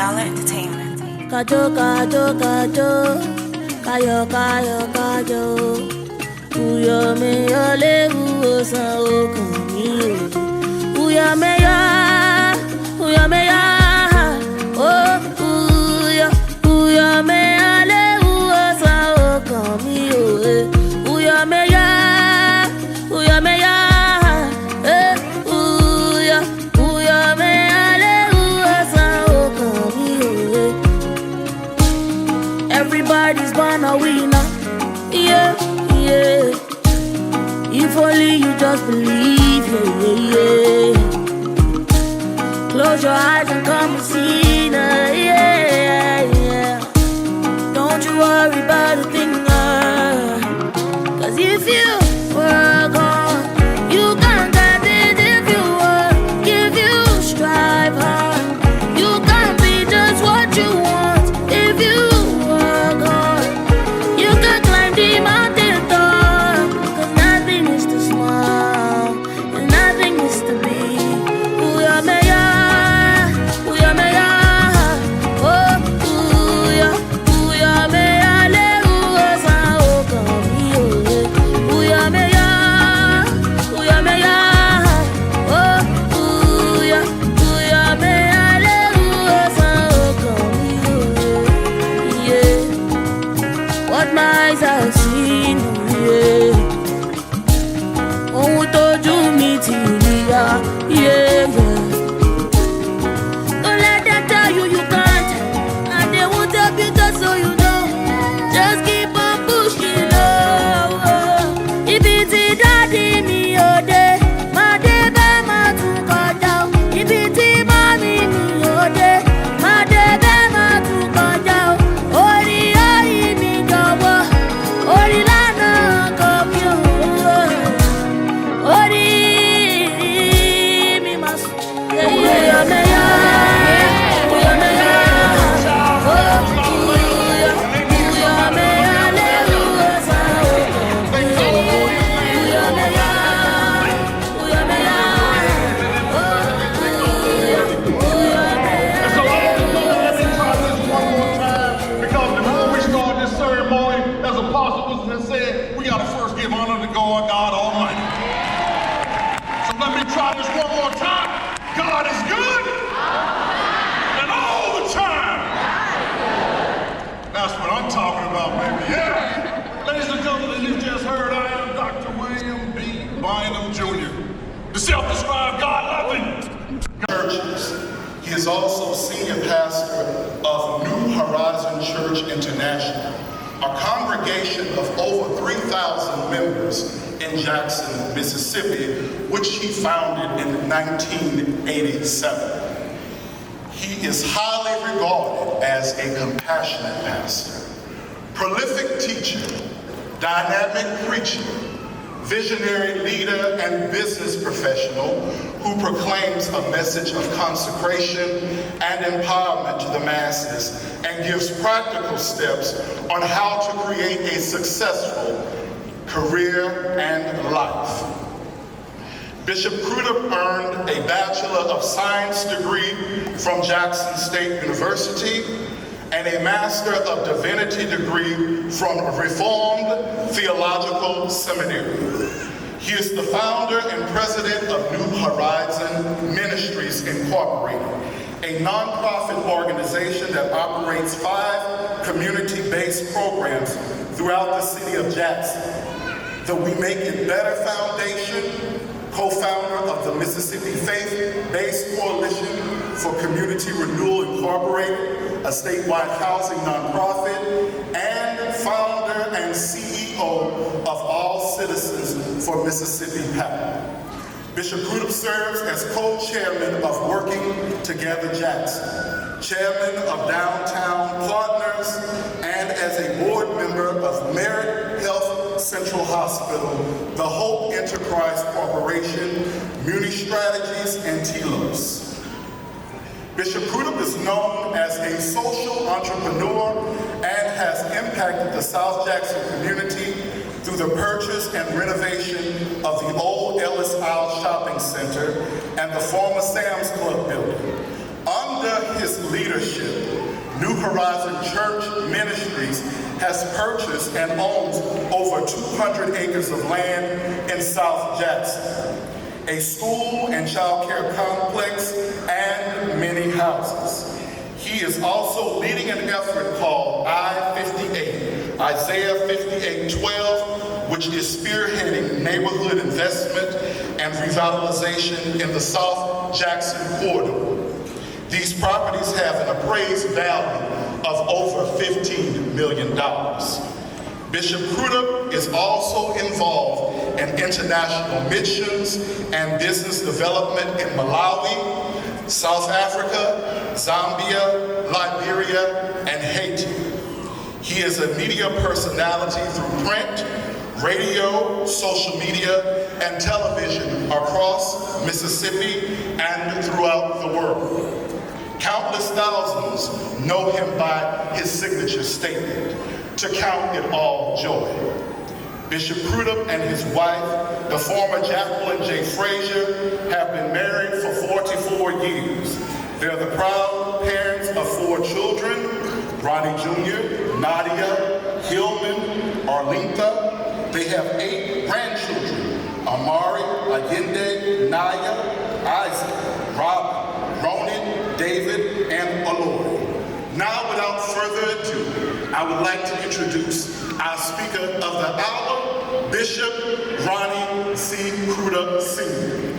Dolor Entertainment. Kajo, kajo, kajo, kayo, kayo, kajo. Uyo Meyo lewu osan okun mi o. Uyo Meyo, Uyo Meyo, oh Uyo Meyo lewu osan okun mi o. Uyo Meyo, Uyo Meyo, Uyo Meyo lewu osan okun mi o. Everybody's born a winner, yeah. Yeah. If only you just believe, yeah. Close your eyes and come and see, yeah. Don't you worry about a thing, 'cause if you work hard, you can get it. If you work, if you strive hard, you can be just what you want. If you work hard, you can climb the mountain. Yeah. Don't let them tell you you can't, and they won't help you just so you know. Just keep on pushing, If it's a daddy me all day, my day by my two cut down. If it's a mommy me all day, my day by my two cut down. Ori ori mi jowo, ori lana come you, ori. The self-described God-loving churches. He is also senior pastor of New Horizon Church International, a congregation of over 3,000 members in Jackson, Mississippi, which he founded in 1987. He is highly regarded as a compassionate pastor, prolific teacher, dynamic preacher, visionary leader and business professional who proclaims a message of consecration and empowerment to the masses and gives practical steps on how to create a successful career and life. Bishop Crudup earned a Bachelor of Science degree from Jackson State University and a Master of Divinity degree from Reformed Theological Seminary. He is the founder and president of New Horizon Ministries Incorporated, a nonprofit organization that operates 5 community-based programs throughout the city of Jackson. The We Make It Better Foundation, co-founder of the Mississippi Faith-Based Coalition for Community Renewal Incorporated, a statewide housing nonprofit, and founder and CEO of All Citizens for Mississippi PAC. Bishop Crudup serves as co-chairman of Working Together Jackson, chairman of Downtown Partners, and as a board member of Merit Health Central Hospital, the Hope Enterprise Corporation, Muni Strategies, and Telos. Bishop Crudup is known as a social entrepreneur and has impacted the South Jackson community through the purchase and renovation of the old Ellis Isle Shopping Center and the former Sam's Club building. Under his leadership, New Horizon Church Ministries has purchased and owns over 200 acres of land in South Jackson, a school and child care complex, and many houses. He is also leading an effort called I-58, Isaiah 58:12, which is spearheading neighborhood investment and revitalization in the South Jackson corridor. These properties have an appraised value of over $15 million. Bishop Crudup is also involved in international missions and business development in Malawi, South Africa, Zambia, Liberia, and Haiti. He is a media personality through print, radio, social media, and television across Mississippi and throughout the world. Countless thousands know him by his signature statement, "To count it all joy." Bishop Crudup and his wife, the former Jacqueline J. Frazier, have been married for 44 years. They're the proud parents of 4 children: Ronnie Jr., Nadia, Hillman, Arlintha. They have 8 grandchildren: Amari, Allende, Naya, Isaac, Robin, Ronan, David, and Alori. Now, without further ado, I would like to introduce our speaker of the hour, Bishop Ronnie C. Crudup Sr.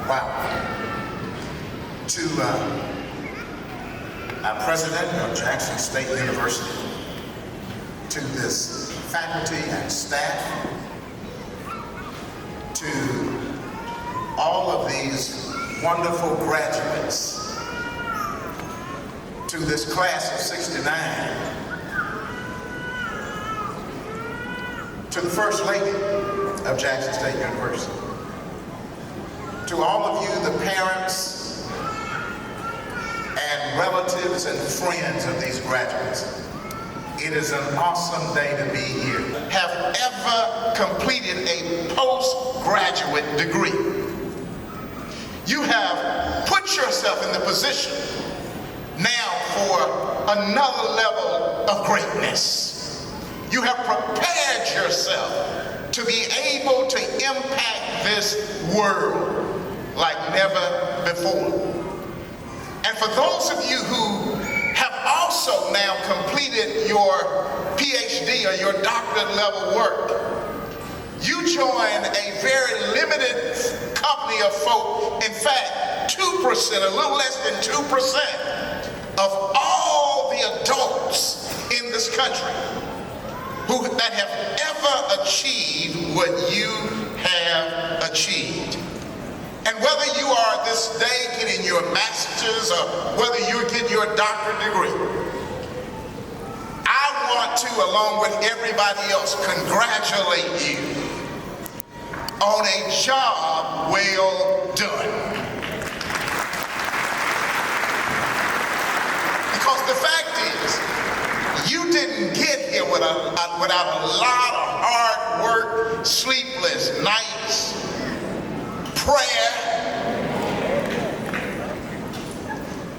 Wow. To our president of Jackson State University, to this faculty and staff, to all of these wonderful graduates, to this class of '69, to the First Lady of Jackson State University, to all of you, the parents and relatives and friends of these graduates, it is an awesome day to be here. Have ever completed a postgraduate degree? You have put yourself in the position now for another level of greatness. You have prepared yourself to be able to impact this world like never before. And for those of you who have also now completed your PhD or your doctorate level work, you join a very limited company of folk, in fact, 2%, a little less than 2% of all the adults in this country that have ever achieved what you have achieved. And whether you are this day getting your master's or whether you're getting your doctorate degree, I want to, along with everybody else, congratulate you on a job well done. Because the fact is, you didn't get here without a lot of hard work, sleepless nights, prayer,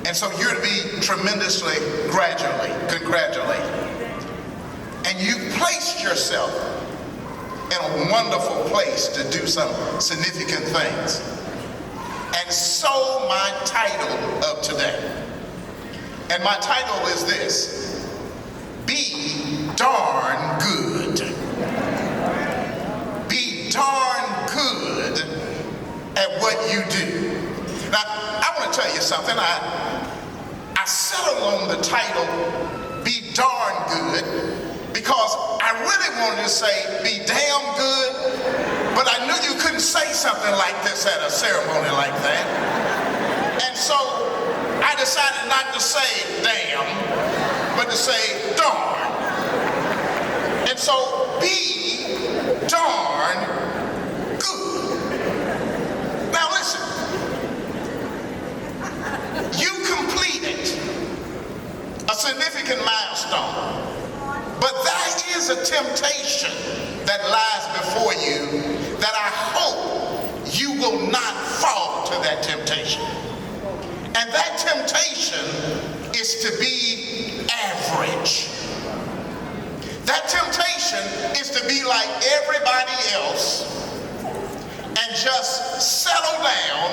and so you're to be tremendously congratulated. And you placed yourself in a wonderful place to do some significant things. And so my title of today, and my title is this: Be Darn Good. Be darn good at what you do. Now, I want to tell you something. I settled on the title, Be Darn Good, because I really wanted to say, be damn good, but I knew you couldn't say something like this at a ceremony like that. And so I decided not to say damn, but to say darn. And so be darn good. Now listen, you completed a significant a temptation that lies before you that I hope you will not fall to that temptation. And that temptation is to be average. That temptation is to be like everybody else and just settle down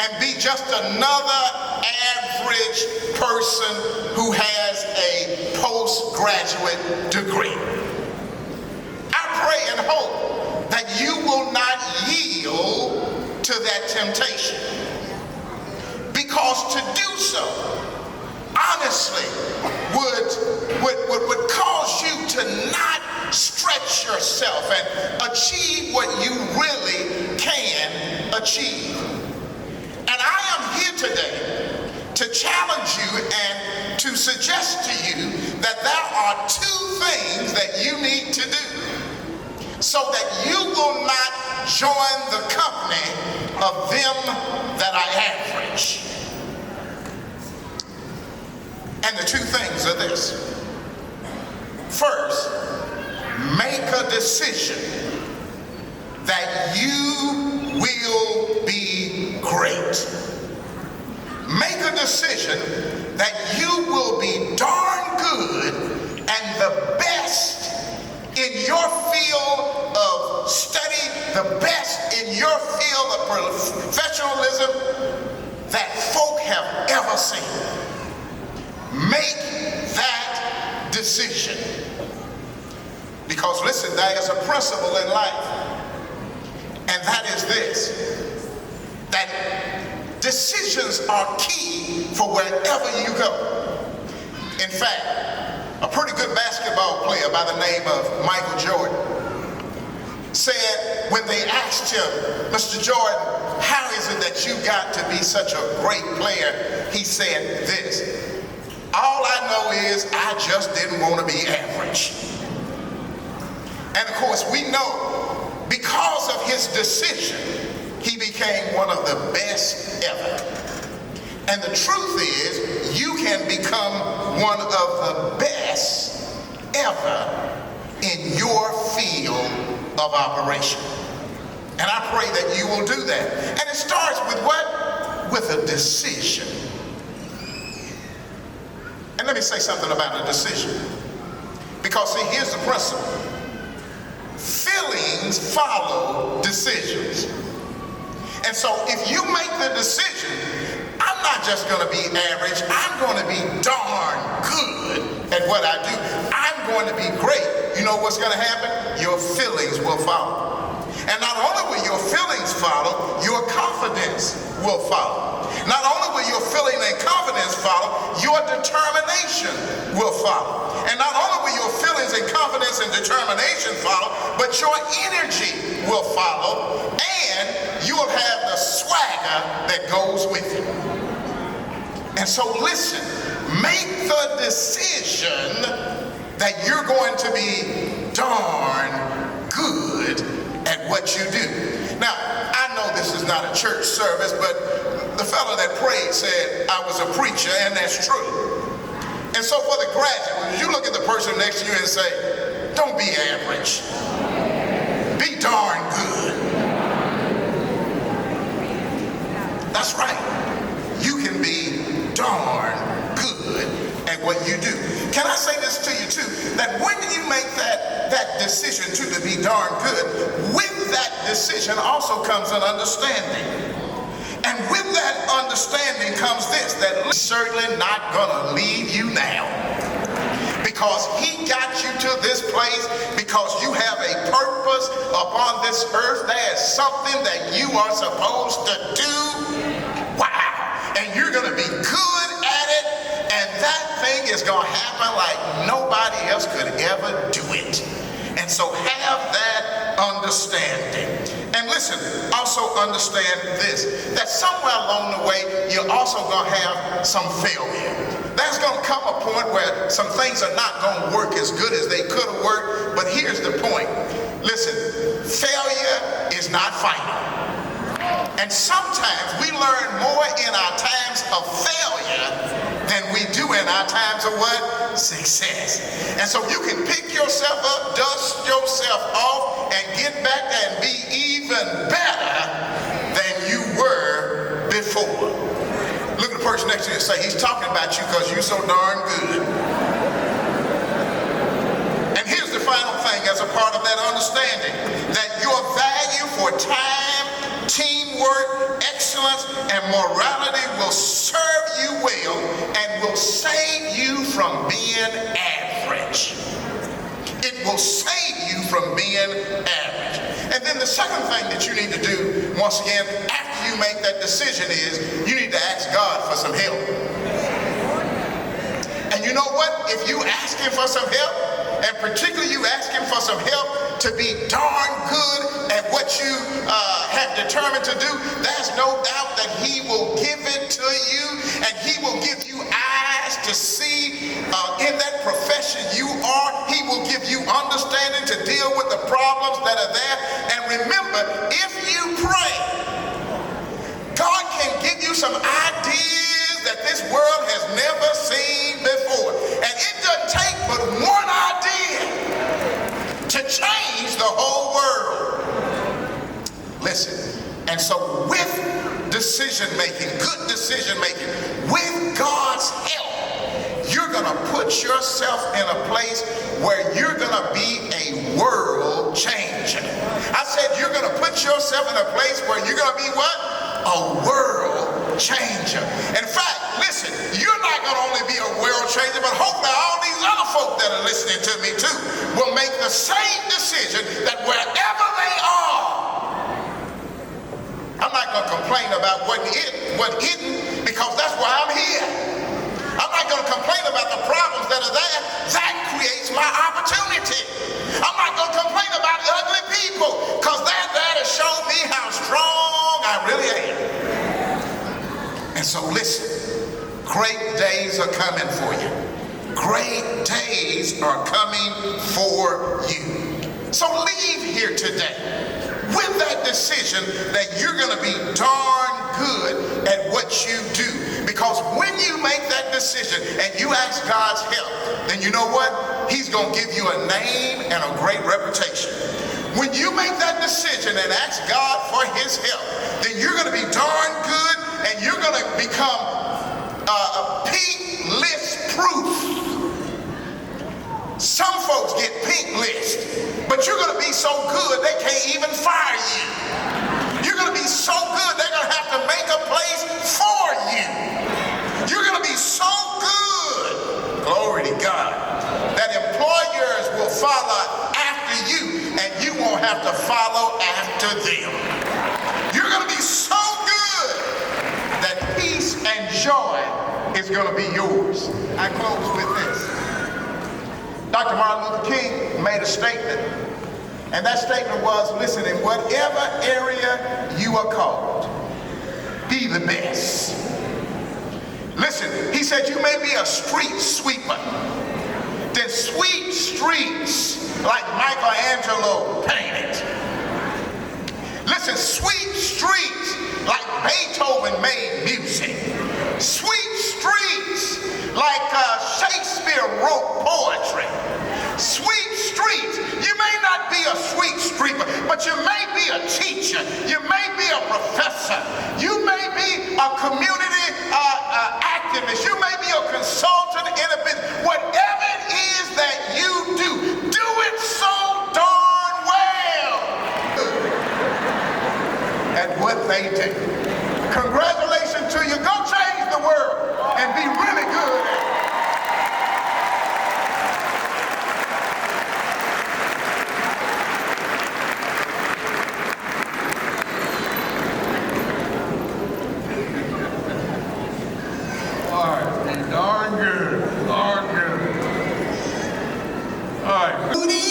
and be just another average person who has a postgraduate degree. I pray and hope that you will not yield to that temptation, because to do so honestly would cause you to not stretch yourself and achieve what you really can achieve. And I am here today to challenge you and to suggest to you that there are two things that you need to do so that you will not join the company of them that are average. And the two things are this. First, make a decision that you will be great. Make a decision that you will be darn good and the best in your field of study, the best in your field of professionalism that folk have ever seen. Make that decision. Because listen, there is a principle in life, and that is this, that decisions are key for wherever you go. In fact, a pretty good basketball player by the name of Michael Jordan said when they asked him, Mr. Jordan, how is it that you got to be such a great player? He said this, all I know is I just didn't want to be average. And of course we know because of his decision, he became one of the best ever. And the truth is, you can become one of the best ever in your field of operation. And I pray that you will do that. And it starts with what? With a decision. And let me say something about a decision. Because see, here's the principle. Feelings follow decisions. And so if you make the decision, I'm not just going to be average, I'm going to be darn good at what I do. I'm going to be great. You know what's going to happen? Your feelings will follow. And not only will your feelings follow, your confidence will follow. Not only will your feeling and confidence follow, your determination will follow. And not only will your feelings and confidence and determination follow, but your energy will follow, and you will have the swagger that goes with it. And so listen, make the decision that you're going to be darn good at what you do. Now, I know this is not a church service, but the fellow that prayed said I was a preacher, and that's true. And so for the graduates, you look at the person next to you and say, don't be average. Be darn good. That's right. You can be darn good at what you do. Can I say this to you too? That when you make that decision to be darn good, with that decision also comes an understanding. And with that understanding comes this, that he's certainly not gonna leave you now. Because he got you to this place because you have a purpose upon this earth. There is something that you are supposed to do. Wow. And you're gonna be good at it, and that thing is gonna happen like nobody else could ever do it. And so have that understanding. And listen, also understand this, that somewhere along the way, you're also gonna have some failure. There's gonna come a point where some things are not gonna work as good as they could have worked, but here's the point. Listen, failure is not final. And sometimes we learn more in our times of failure than we do in our times of what? Success. And so you can pick yourself up, dust yourself off, and get back there and be even better than you were before. Look at the person next to you and say, he's talking about you because you're so darn good. And here's the final thing as a part of that understanding, that your value for time, teamwork, excellence, and morality will serve you well and will save you from being average. It will save you from being average. And then the second thing that you need to do, once again, after you make that decision is, you need to ask God for some help. And you know what? If you ask him for some help, and particularly you ask him for some help to be darn good at what you have determined to do, there's no doubt that he will give it to you, and he will give you eyes to see in that profession you are. He will give you understanding to deal with the problems that are there. And remember, if you pray, God can give you some ideas that this world has never seen before. And it doesn't take but one idea to change the whole world. Listen, and so with decision making, good decision making, with God's help, you're going to put yourself in a place where you're going to be a world changer. I said you're going to put yourself in a place where you're going to be what? A world changer. In fact, listen, you're not going to only be a world changer, but hopefully all these other folk that are listening to me too will make the same decision that wherever they are, I'm not going to complain about what isn't, because that's why I'm here. I'm not going to complain about the problems that are there. That creates my opportunity. I'm not going to complain about ugly people, because they're there to show me how strong I really am. And so listen, great days are coming for you. Great days are coming for you. So leave here today with that decision that you're going to be darn good at what you do. Because when you make that decision and you ask God's help, then you know what? He's going to give you a name and a great reputation. When you make that decision and ask God for his help, then you're going to be darn good, and you're going to become pink list proof. Some folks get pink list, but you're going to be so good they can't even fire you. You're going to be so good they're going to have to make a place for you. You're going to be so good, glory to God, that employers will follow after you and you won't have to follow after them. You're going to be so good that peace and joy is going to be yours. I close with this. Dr. Martin Luther King made a statement, and that statement was, listen, in whatever area you are called, be the best. Listen, he said you may be a street sweeper, then sweep streets like Michelangelo painted. Listen, sweep streets like Beethoven made music. Sweep streets like Shakespeare wrote poetry. Sweep streets. You may not be a sweet streeter, but you may be a teacher. You may be a professor. You may be a community activist. You may be a consultant in a business. Whatever it is that you do, do it so darn well at what they do. Congratulations to you. Go change the world and be really good at it. All right, darn good, darn good. All right. Duty,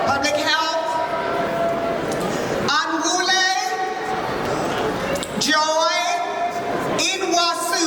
public health, unruly, joy, Inwasu.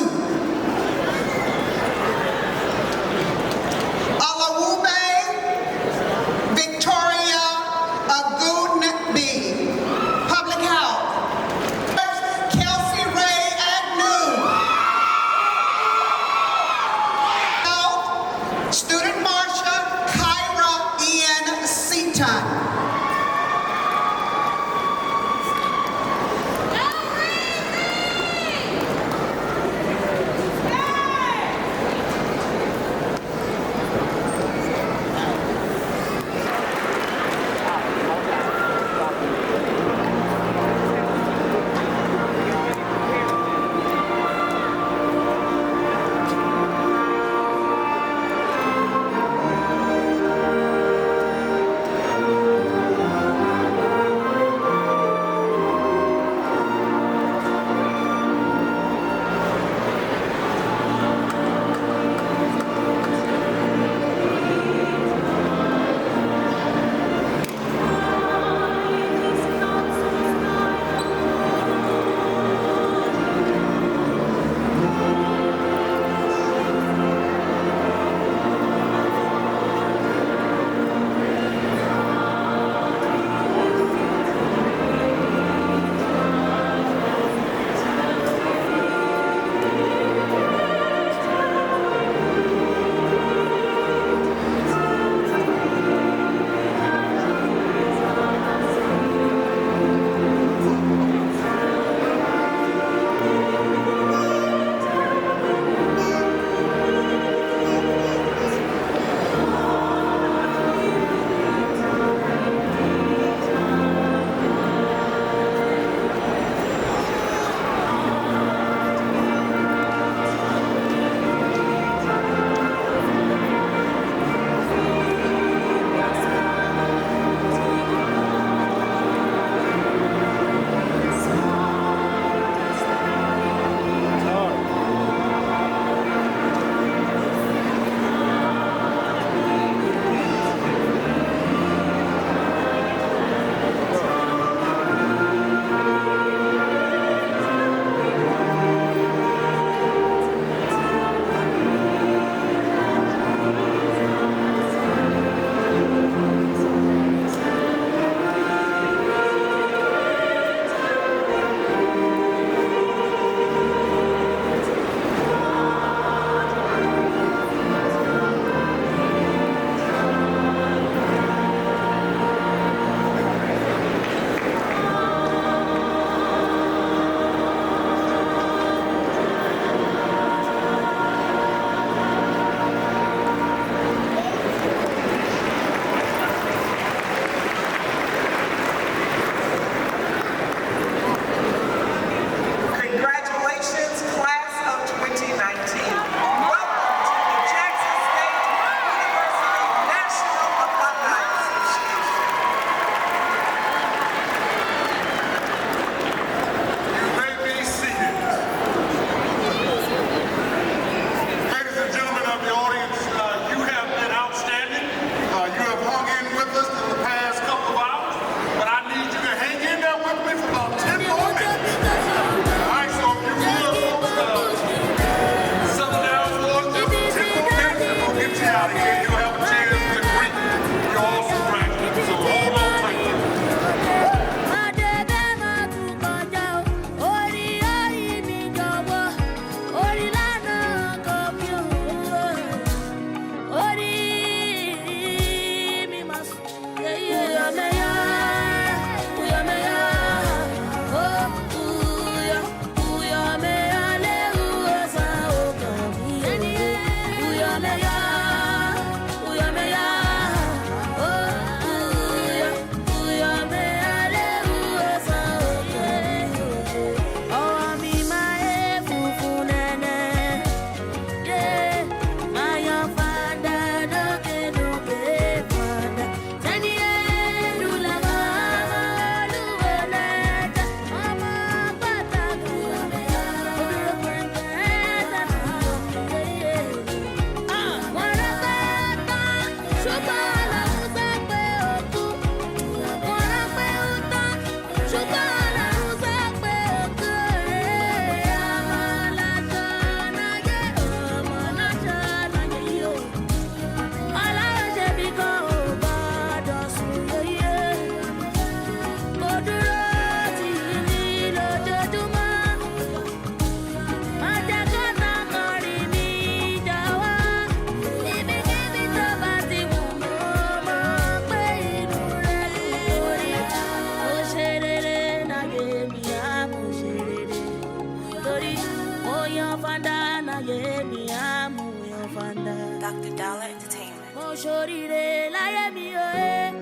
Dr Dolor Entertainment. Mo ṣoríire láyé mi o,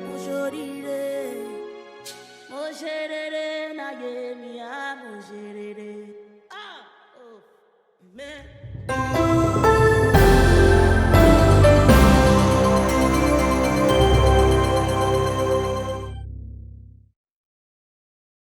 mo ṣoríire. Mo ṣe rere láyé mi, mo ṣe rere. Oh, man.